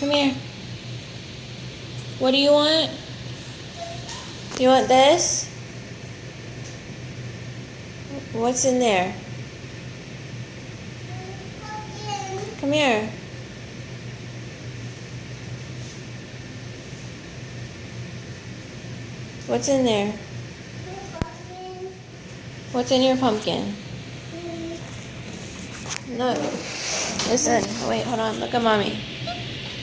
Come here. What do you want? You want this? What's in there? Come here. What's in there? What's in your pumpkin? Look. Listen. Wait, hold on. Look at Mommy.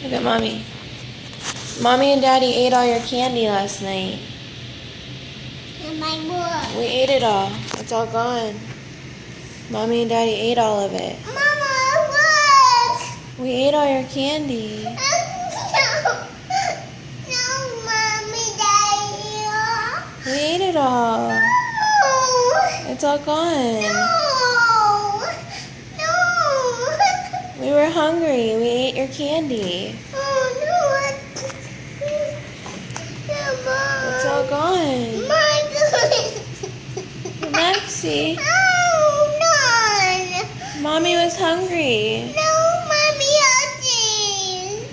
Look at Mommy. Mommy and Daddy ate all your candy last night. And my book. We ate it all. It's all gone. Mommy and Daddy ate all of it. Mama, look! We ate all your candy. No, Mommy, Daddy. We ate it all. No! It's all gone. No! No! We were hungry. We ate your candy. Oh, no! It's all gone. Lexi, Oh, no! Mommy was hungry. No, Mommy, again.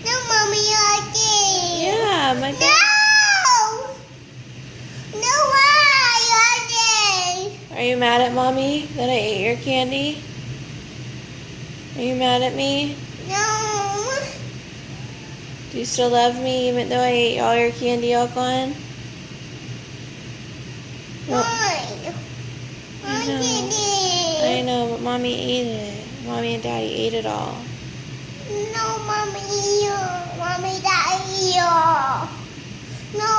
No, Mommy, again. Yeah, my No! dad. No, why again? Are you mad at Mommy that I ate your candy? Are you mad at me? No. Do you still love me even though I ate all your candy all gone? No. Why? I know. I I know, but Mommy ate it. Mommy and Daddy ate it all. No, Mommy, Mommy, Daddy. No,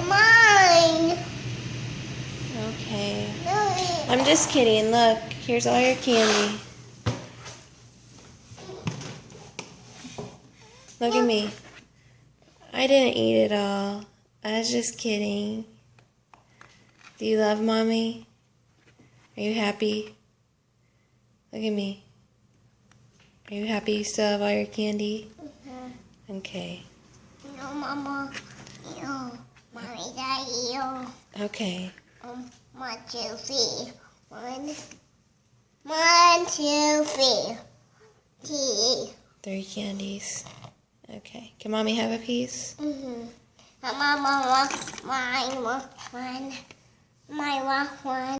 mine. Okay. No. I'm just kidding. Look, here's all your candy. Look at me. I didn't eat it all. I was just kidding. Do you love Mommy? Are you happy? Look at me. Are you happy you still have all your candy? Okay. No, Mama. No, Mommy, Daddy. Okay. 1, 2, 3. 1, 2, 3. 3. 3 candies. Okay. Can Mommy have a piece? Mama, mine, one. Mine, one.